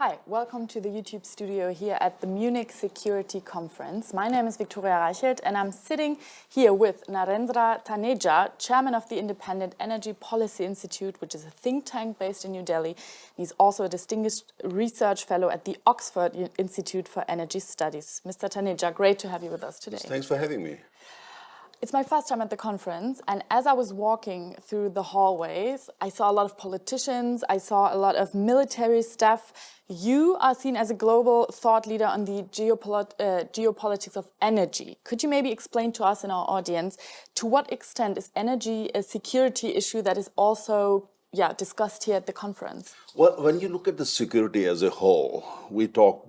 Hi, welcome to the YouTube studio here at the Munich Security Conference. My name is Victoria Reichelt and I'm sitting here with Narendra Taneja, chairman of the Independent Energy Policy Institute, which is a think tank based in New Delhi. He's also a distinguished research fellow at the Oxford Institute for Energy Studies. Mr. Taneja, great to have you with us today. Thanks for having me. It's my first time at the conference, and as I was walking through the hallways, I saw a lot of politicians, I saw a lot of military staff. You are seen as a global thought leader on the geopolitics of energy. Could you maybe explain to us and our audience, to what extent is energy a security issue that is also discussed here at the conference? Well, when you look at the security as a whole, we talk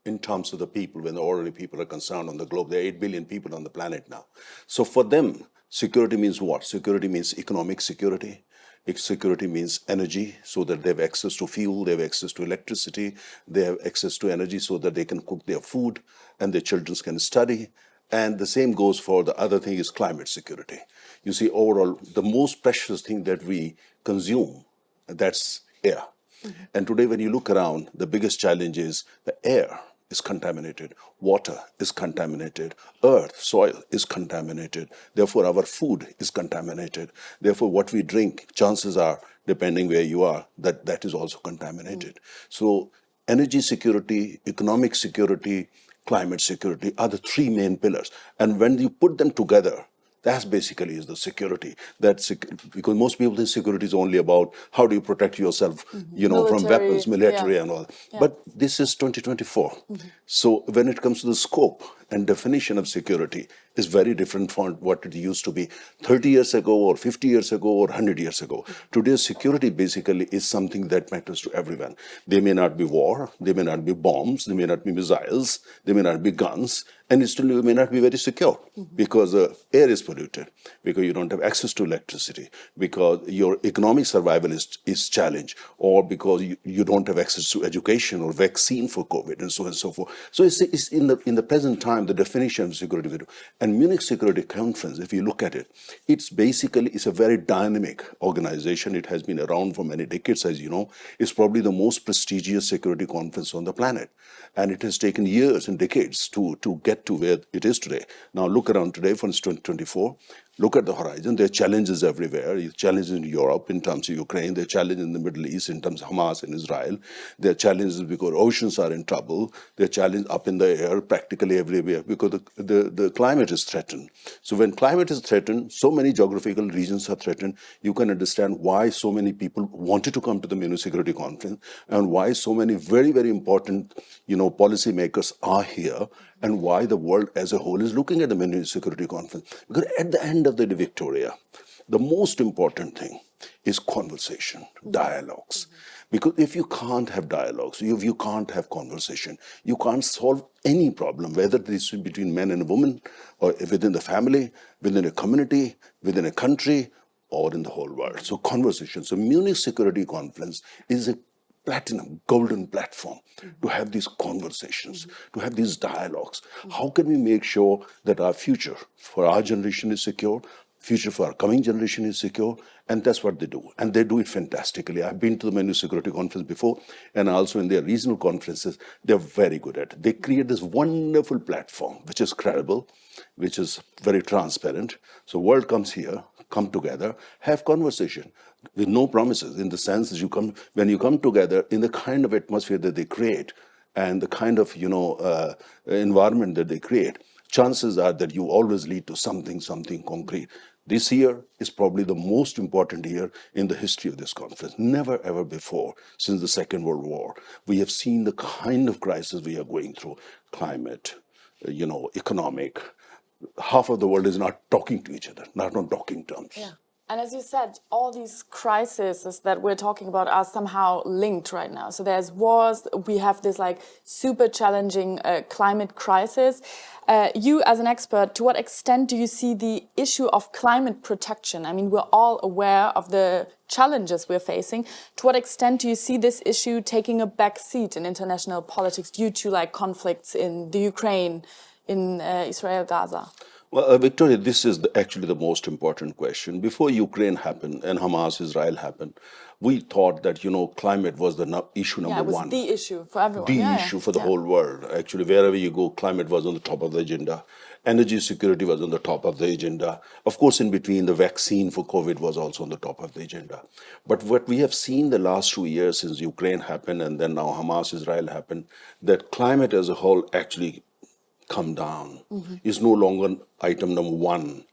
in terms of the people, when the ordinary people are concerned on the globe. There are 8 billion people on the planet now. So for them, security means what? Security means economic security. Security means energy, so that they have access to fuel, they have access to electricity, they have access to energy so that they can cook their food and their children can study. And the same goes for the other thing is climate security. You see, overall, the most precious thing that we consume, that's air. Mm-hmm. And today when you look around, the biggest challenge is the air is contaminated, water is contaminated, earth, soil is contaminated, therefore our food is contaminated, therefore what we drink, chances are, depending where you are, that is also contaminated. So energy security, economic security, climate security are the three main pillars. And when you put them together, that's basically is the security. Because most people think security is only about how do you protect yourself, from weapons, military and all. Yeah. But this is 2024. Mm-hmm. So when it comes to the scope and definition of security, is very different from what it used to be 30 years ago or 50 years ago or 100 years ago. Mm-hmm. Today's security basically is something that matters to everyone. They may not be war, they may not be bombs, they may not be missiles, they may not be guns, and it still may not be very secure. Mm-hmm. Because air is polluted, because you don't have access to electricity, because your economic survival is challenged, or because you don't have access to education or vaccine for COVID and so on and so forth. So it's in the present time, the definition of security. And Munich Security Conference, if you look at it, it's a very dynamic organization. It has been around for many decades, as you know. It's probably the most prestigious security conference on the planet. And it has taken years and decades to get to where it is today. Now look around today, for instance, 2024. Look at the horizon. There are challenges everywhere. Challenges in Europe in terms of Ukraine. There are challenges in the Middle East in terms of Hamas and Israel. There are challenges because oceans are in trouble. There are challenges up in the air practically everywhere because the climate is threatened. So when climate is threatened, so many geographical regions are threatened. You can understand why so many people wanted to come to the Munich Security Conference and why so many very, very important, policy makers are here, and why the world as a whole is looking at the Munich Security Conference. Because at the end of the day, Victoria, the most important thing is conversation, dialogues. Because if you can't have dialogues, if you can't have conversation, you can't solve any problem, whether this is between man and woman, or within the family, within a community, within a country, or in the whole world. So conversation. So Munich Security Conference is a platinum, golden platform to have these conversations, to have these dialogues. How can we make sure that our future for our generation is secure, future for our coming generation is secure? And that's what they do. And they do it fantastically. I've been to the Munich Security Conference before, and also in their regional conferences, they're very good at it. They create this wonderful platform, which is credible, which is very transparent. So world comes here, come together, have conversation with no promises, in the sense that when you come together in the kind of atmosphere that they create and the kind of environment that they create, chances are that you always lead to something concrete. This year is probably the most important year in the history of this conference. Never ever before, since the Second World War, we have seen the kind of crisis we are going through. Climate, economic. Half of the world is not talking to each other, not on talking terms. Yeah. And as you said, all these crises that we're talking about are somehow linked right now. So there's wars, we have this super challenging climate crisis. You as an expert, to what extent do you see the issue of climate protection? I mean, we're all aware of the challenges we're facing. To what extent do you see this issue taking a back seat in international politics due to conflicts in the Ukraine, in Israel, Gaza? Well, Victoria, this is actually the most important question. Before Ukraine happened and Hamas, Israel happened, we thought that, climate was the issue number Yeah, it was one. the issue for everyone. The Yeah, issue for the yeah. whole world. Actually, wherever you go, climate was on the top of the agenda. Energy security was on the top of the agenda. Of course, in between, the vaccine for COVID was also on the top of the agenda. But what we have seen the last 2 years since Ukraine happened and then now Hamas-Israel happened, that climate as a whole actually come down, is no longer item number one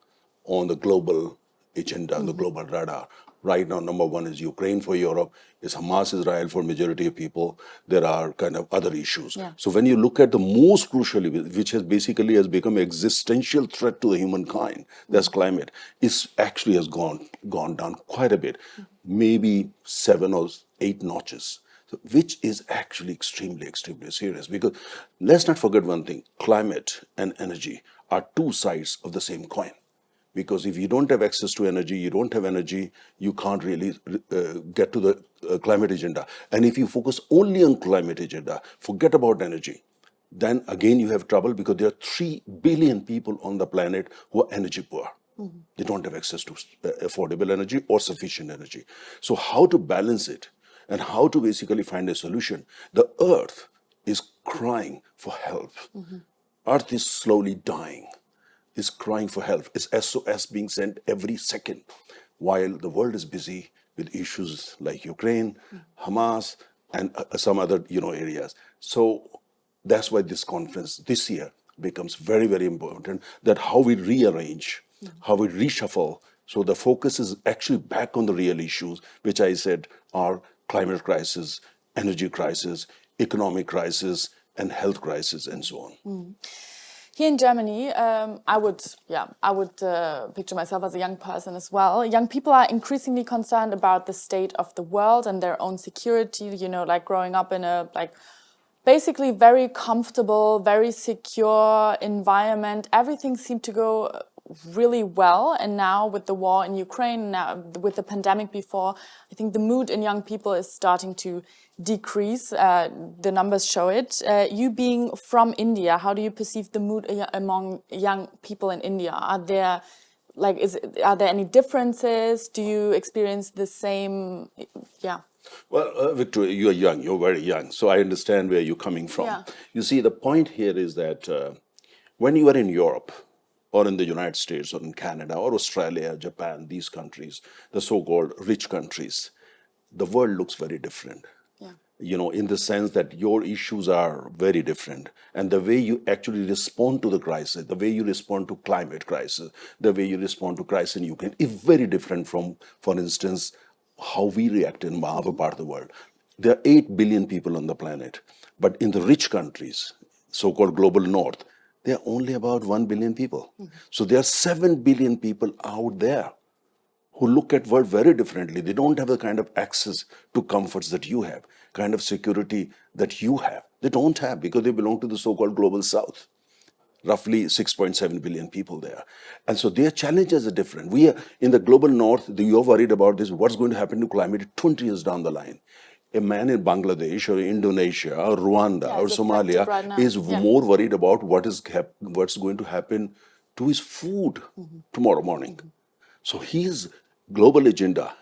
on the global agenda, on the global radar. Right now, number one is Ukraine for Europe, is Hamas Israel for majority of people. There are kind of other issues. Yeah. So when you look at the most crucially, which has basically has become an existential threat to the humankind, that's climate, is actually has gone down quite a bit, maybe 7 or 8 notches. So, which is actually extremely serious, because let's not forget one thing: climate and energy are two sides of the same coin. Because if you don't have access to energy, you can't really get to the climate agenda. And if you focus only on climate agenda, forget about energy, then again you have trouble, because there are 3 billion people on the planet who are energy poor. They don't have access to affordable energy or sufficient energy. So how to balance it and how to basically find a solution? The earth is crying for help. Earth is slowly dying, is crying for help. It's SOS being sent every second, while the world is busy with issues like Ukraine, Hamas, and some other areas. So that's why this conference this year becomes very, very important, that how we rearrange, how we reshuffle. So the focus is actually back on the real issues, which I said are climate crisis, energy crisis, economic crisis, and health crisis, and so on. Here in Germany, I would picture myself as a young person as well. Young people are increasingly concerned about the state of the world and their own security. Like growing up in a basically very comfortable, very secure environment. Everything seemed to go really well. And now with the war in Ukraine, now with the pandemic before, I think the mood in young people is starting to decrease. The numbers show it. You being from India, how do you perceive the mood among young people in India? Are there any differences? Do you experience the same? Yeah. Well, Victoria, you are young. You're very young. So I understand where you're coming from. Yeah. You see, the point here is that when you are in Europe or in the United States or in Canada or Australia, Japan, these countries, the so-called rich countries, the world looks very different. Yeah. In the sense that your issues are very different. And the way you actually respond to the crisis, the way you respond to climate crisis, the way you respond to crisis in Ukraine is very different from, for instance, how we react in our part of the world. There are 8 billion people on the planet, but in the rich countries, so-called global north, there are only about 1 billion people. So there are 7 billion people out there who look at world very differently. They don't have the kind of access to comforts that you have, kind of security that you have. They don't have, because they belong to the so-called global south. Roughly 6.7 billion people there. And so their challenges are different. We are in the global north, you're worried about this, what's going to happen to climate 20 years down the line. A man in Bangladesh or Indonesia or Rwanda or Somalia is more worried about what's going to happen to his food tomorrow morning. So his global agenda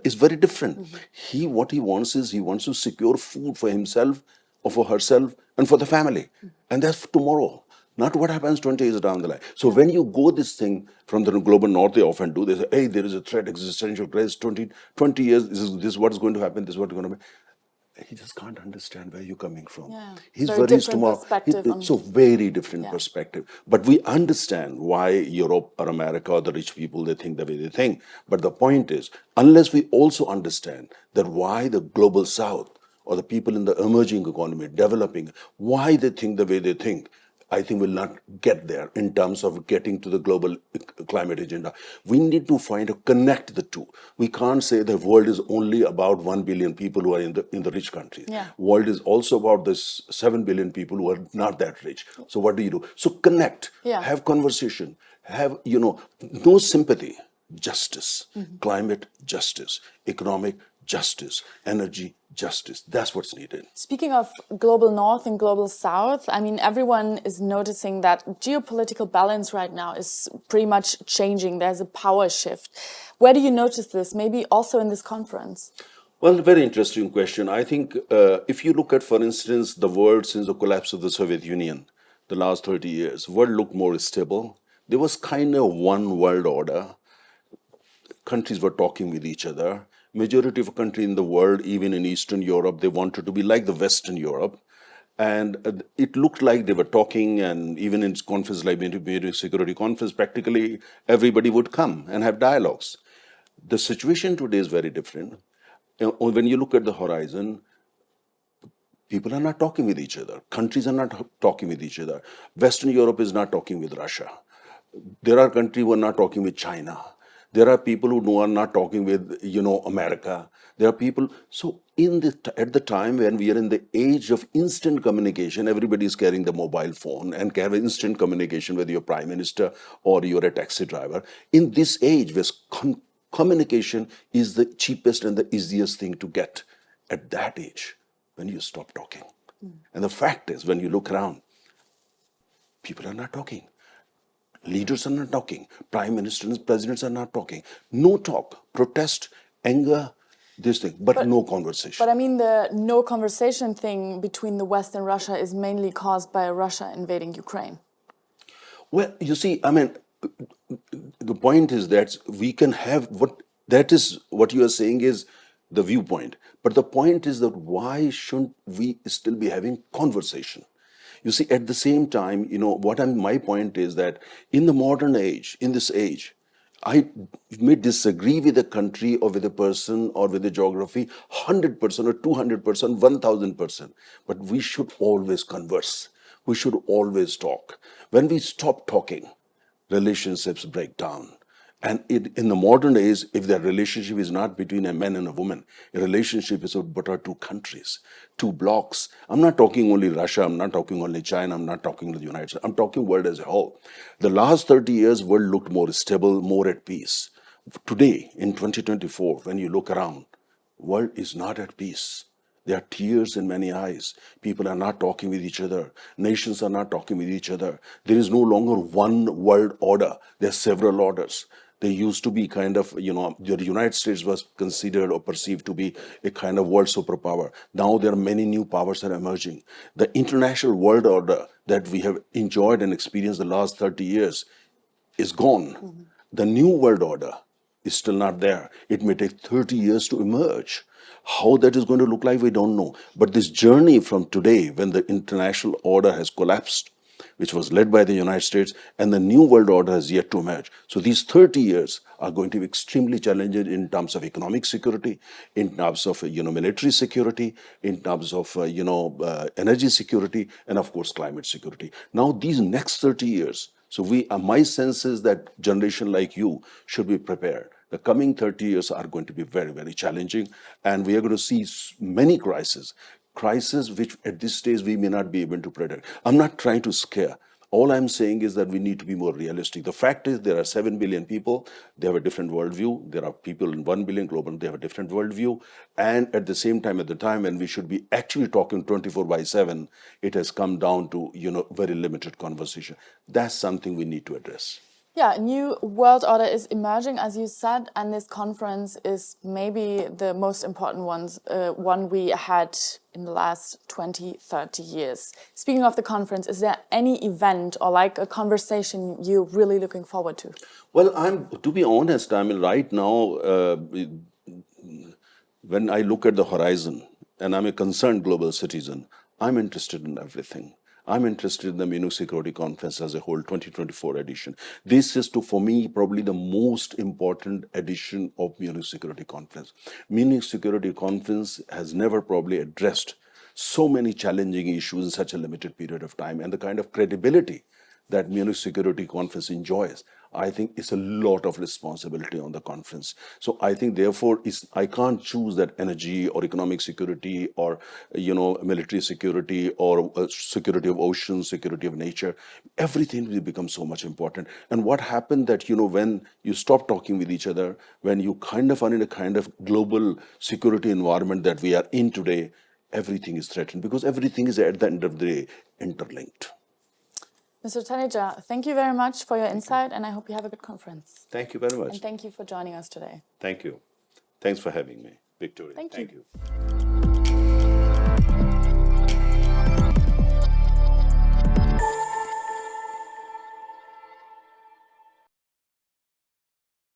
is very different. What he wants to secure food for himself or for herself and for the family. And that's for tomorrow, not what happens 20 years down the line. So when you go this thing from the global north, they often do, they say, hey, there is a threat, existential crisis, 20 years, this is what's going to happen, this is what's going to happen. He just can't understand where you're coming from. Yeah. His Very worries different tomorrow. perspective on- So very different perspective. But we understand why Europe or America or the rich people, they think the way they think. But the point is, unless we also understand that why the global south or the people in the emerging economy, developing, why they think the way they think, I think we'll not get there in terms of getting to the global climate agenda. We need to connect the two. We can't say the world is only about 1 billion people who are in the rich countries. Yeah. World is also about this 7 billion people who are not that rich. So what do? So connect, have conversation, have, no sympathy, justice, climate justice, economic justice, energy, justice. That's what's needed. Speaking of global north and global south, I mean, everyone is noticing that geopolitical balance right now is pretty much changing. There's a power shift. Where do you notice this? Maybe also in this conference? Well, very interesting question. I think if you look at, for instance, the world since the collapse of the Soviet Union, the last 30 years, world looked more stable. There was kind of one world order. Countries were talking with each other. Majority of countries in the world, even in Eastern Europe, they wanted to be like the Western Europe. And it looked like they were talking, and even in conferences like Munich Security Conference, practically everybody would come and have dialogues. The situation today is very different. When you look at the horizon, people are not talking with each other. Countries are not talking with each other. Western Europe is not talking with Russia. There are countries who are not talking with China. There are people who are not talking with, America. There are people. So at the time when we are in the age of instant communication, everybody is carrying the mobile phone and can have instant communication with your prime minister or you're a taxi driver. In this age, where communication is the cheapest and the easiest thing to get at that age, when you stop talking. And the fact is, when you look around, people are not talking. Leaders are not talking. Prime ministers and presidents are not talking. No talk, protest, anger, this thing, but no conversation. But I mean, the no conversation thing between the West and Russia is mainly caused by Russia invading Ukraine. Well, you see, I mean, the point is that we can have what you are saying is the viewpoint. But the point is that why shouldn't we still be having conversation? You see, at the same time, my point is that in the modern age, in this age, I may disagree with a country or with a person or with a geography 100% or 200%, 1000%, but we should always converse. We should always talk. When we stop talking, relationships break down. And in the modern days, if that relationship is not between a man and a woman, a relationship is about two countries, two blocks. I'm not talking only Russia, I'm not talking only China, I'm not talking the United States, I'm talking world as a whole. The last 30 years, world looked more stable, more at peace. Today, in 2024, when you look around, world is not at peace. There are tears in many eyes. People are not talking with each other. Nations are not talking with each other. There is no longer one world order. There are several orders. They used to be kind of, the United States was considered or perceived to be a kind of world superpower. Now there are many new powers that are emerging. The international world order that we have enjoyed and experienced the last 30 years is gone. Mm-hmm. The new world order is still not there. It may take 30 years to emerge. How that is going to look like, we don't know. But this journey from today, when the international order has collapsed, which was led by the United States, and the new world order has yet to emerge. So these 30 years are going to be extremely challenging in terms of economic security, in terms of military security, in terms of energy security, and of course climate security. Now these next 30 years, so my sense is that generation like you should be prepared. The coming 30 years are going to be very, very challenging, and we are going to see many crises which at this stage we may not be able to predict. I'm not trying to scare. All I'm saying is that we need to be more realistic. The fact is there are 7 billion people, they have a different worldview. There are people in 1 billion global, they have a different worldview. And at the same time, at the time when we should be actually talking 24/7, it has come down to, very limited conversation. That's something we need to address. Yeah, a new world order is emerging, as you said, and this conference is maybe the most important one we had in the last 20, 30 years. Speaking of the conference, is there any event or like a conversation you're really looking forward to? Well, to be honest, I mean, right now, when I look at the horizon, and I'm a concerned global citizen, I'm interested in everything. I'm interested in the Munich Security Conference as a whole, 2024 edition. This is, for me, probably the most important edition of Munich Security Conference. Munich Security Conference has never probably addressed so many challenging issues in such a limited period of time, and the kind of credibility that Munich Security Conference enjoys, I think it's a lot of responsibility on the conference. So I think, therefore, I can't choose that energy or economic security or, military security or security of oceans, security of nature. Everything will become so much important. And what happened that, when you stop talking with each other, when you kind of are in a kind of global security environment that we are in today, everything is threatened because everything is at the end of the day interlinked. Mr. Taneja, thank you very much for your insight, and I hope you have a good conference. Thank you very much. And thank you for joining us today. Thank you. Thanks for having me, Victoria. Thank you. Thank you.